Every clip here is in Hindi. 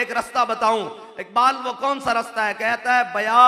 एक रास्ता बताऊं। इकबाल वो कौन सा रास्ता है? कहता है बया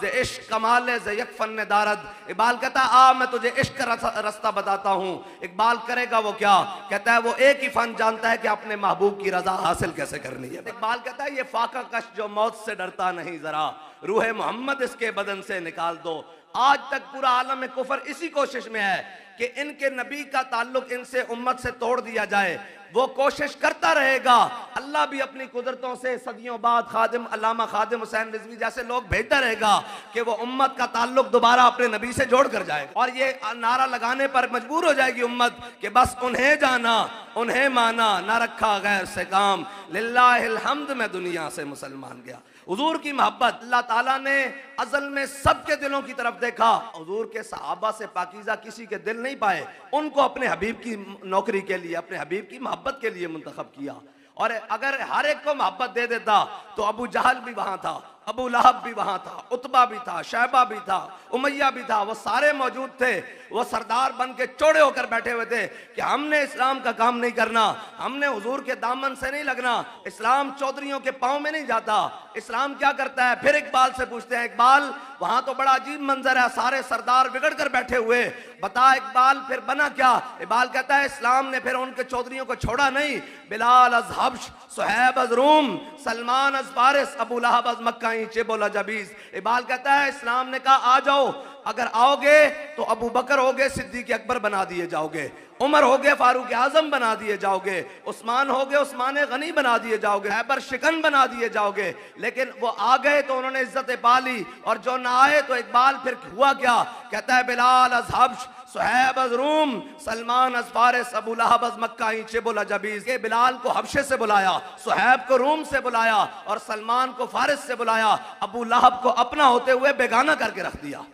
जे इश्क कमाले जे यक फन दारद। इकबाल कहता है आ मैं तुझे इश्क का रास्ता बताता हूं। इकबाल करेगा वो क्या? कहता है वो एक ही फन जानता है कि अपने महबूब की रजा हासिल कैसे करनी है। इकबाल कहता है ये फाका कश जो मौत से डरता नहीं, जरा रूह मोहम्मद इसके बदन से निकाल दो। आज तक पूरा आलम कुफर इसी कोशिश में है कि इनके नबी का ताल्लुक इनसे उम्मत से तोड़ दिया जाए। वो कोशिश करता रहेगा। अल्लाह भी अपनी कुदरतों से सदियों बाद खादिम अल्लामा खादिम हुसैन रिजवी जैसे लोग भेजता रहेगा कि वो उम्मत का ताल्लुक दोबारा अपने नबी से जोड़ कर जाएगा। और ये नारा लगाने पर मजबूर हो जाएगी उम्मत कि बस उन्हें जाना उन्हें माना, ना रखा गैर से काम, लिल्लाहिल हम्द में दुनिया से मुसलमान गया। हुजूर की मोहब्बत अल्लाह ताला ने अज़ल में सबके दिलों की तरफ देखा। हुजूर के सहाबा से पाकीज़ा किसी के दिल नहीं पाए, उनको अपने हबीब की नौकरी के लिए, अपने हबीब की मोहब्बत के लिए मुंतखब किया। और अगर हर एक को मोहब्बत दे देता तो अबू जहल भी वहां था, अबू लहब भी वहां था, उतबा भी था, शैबा भी था, उमैया भी था, वो सारे मौजूद थे। वो सरदार बन के चौड़े होकर बैठे हुए थे कि हमने इस्लाम का काम नहीं करना, हमने हुजूर के दामन से नहीं लगना, इस्लाम चौधरियों के पांव में नहीं जाता। इस्लाम क्या करता है? फिर इकबाल से पूछते हैं, इकबाल वहां तो बड़ा अजीब मंजर है, सारे सरदार बिगड़ कर बैठे हुए, बता इकबाल फिर बना क्या? इकबाल कहता है इस्लाम ने फिर उनके चौधरियों को छोड़ा नहीं। बिलाल अज हब्श, सुहैब अज रूम, सलमान अज फारिस, अबू लहब अज मक्का बोला जबीज। इकबाल कहता है इस्लाम ने कहा आ जाओ, अगर आओगे तो अबू बकर होगे सिद्दीक अकबर बना दिए जाओगे, उमर होगे फारूक आजम बना दिए जाओगे, उस्मान होगे उस्मान गनी बना दिए जाओगे, हैबर शिकन बना दिए जाओगे। लेकिन वो आ गए तो उन्होंने इज्जत पाली, और जो ना आए तो इकबाल फिर हुआ क्या? कहता है बिलाल अज हब्श, सुहैब अज रूम, सलमान अज फारिस, अबू लहब अज मक्का बोला जबीज। के बिलाल को हबशे से बुलाया, सुहैब को रूम से बुलाया और सलमान को फारिस से बुलाया, अबू लहब को अपना होते हुए बेगाना करके रख दिया।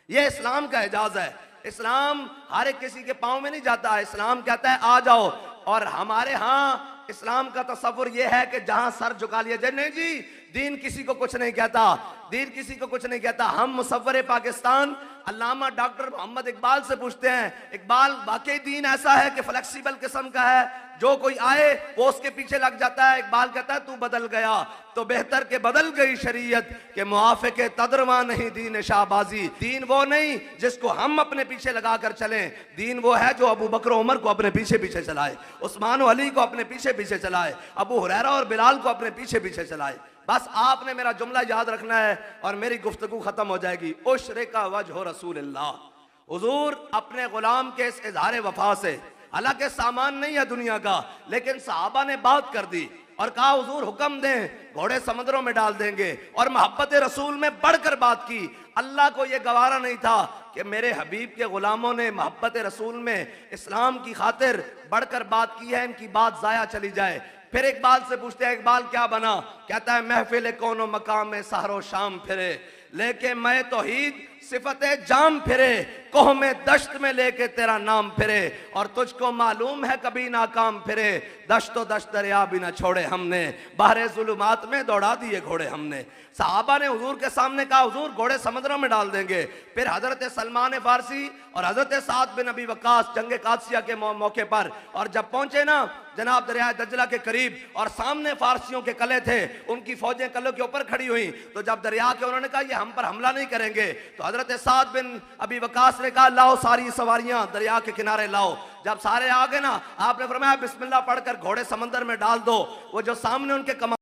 ये इस्लाम का एजाज है। इस्लाम हर एक किसी के पांव में नहीं जाता। इस्लाम कहता है आ जाओ। और हमारे यहाँ इस्लाम का तस्वुर यह है कि जहां सर झुका लिया जाए, नहीं जी दीन किसी को कुछ नहीं कहता, दीन किसी को कुछ नहीं कहता। हम मुसव्वरे पाकिस्तान अल्लामा डॉक्टर मोहम्मद इकबाल से पूछते हैं, इकबाल वाकई दीन ऐसा है कि फ्लेक्सिबल किस्म का है, जो कोई आए वो उसके पीछे लग जाता है? इकबाल कहता है तू बदल गया तो बेहतर के बदल गई शरीयत के मुआफिके तदरवा नहीं दीन शाहबाजी। दीन वो नहीं जिसको हम अपने पीछे लगा कर चलें, दीन वो है जो अबू बकर उमर को अपने पीछे पीछे चलाए, उस्मान और अली को अपने पीछे पीछे चलाए, अबू हुरैरा और बिलाल को अपने पीछे पीछे चलाए। बस आपने मेरा जुमला याद रखना है और मेरी गुफ्तगू खत्म हो जाएगी। उश्रे का वजह रसूलुल्लाह। हुजूर अपने गुलाम के इस इजहार वफा से, हालांकि सामान नहीं है दुनिया का, लेकिन सहाबा ने बात कर दी और कहा हुजूर हुक्म दें घोड़े समुद्रों में डाल देंगे, और मोहब्बत रसूल में बढ़कर बात की। अल्लाह को यह गवारा नहीं था कि मेरे हबीब के गुलामों ने मोहब्बत रसूल में इस्लाम की खातिर बढ़कर बात की है, इनकी बात जाया चली जाए। फिर इकबाल से पूछते हैं, इकबाल क्या बना? कहता है महफिल कोनो मकाम में सहरो शाम फिरे, लेके मैं तौहीद सिफते जाम फिरे, कोह में दश्त में लेके तेरा नाम फिरे, और तुझको मालूम है कभी नाकाम फिरे, दश्तो दश्त दरिया भी ना छोड़े हमने, बहरे जुलुमात में दौड़ा दिए घोड़े हमने। सहाबा ने हुजूर के सामने कहा हुजूर घोड़े समुद्रों में डाल देंगे। फिर हजरत सलमान फारसी और हजरत साद बिन अबी वक्कास जंग कादसिया के मौके पर, और जब पहुंचे ना जनाब दरिया दज्जला के करीब, और सामने फारसियों के कले थे, उनकी फौजें कलों के ऊपर खड़ी हुई, तो जब दरिया के उन्होंने कहा ये हम पर हमला नहीं करेंगे, तो हजरत साद बिन अबी वक्कास ने कहा लाओ सारी सवारियां दरिया के किनारे लाओ। जब सारे आ गए ना, आपने फरमाया बिस्मिल्लाह पढ़कर घोड़े समंदर में डाल दो। वो जो सामने उनके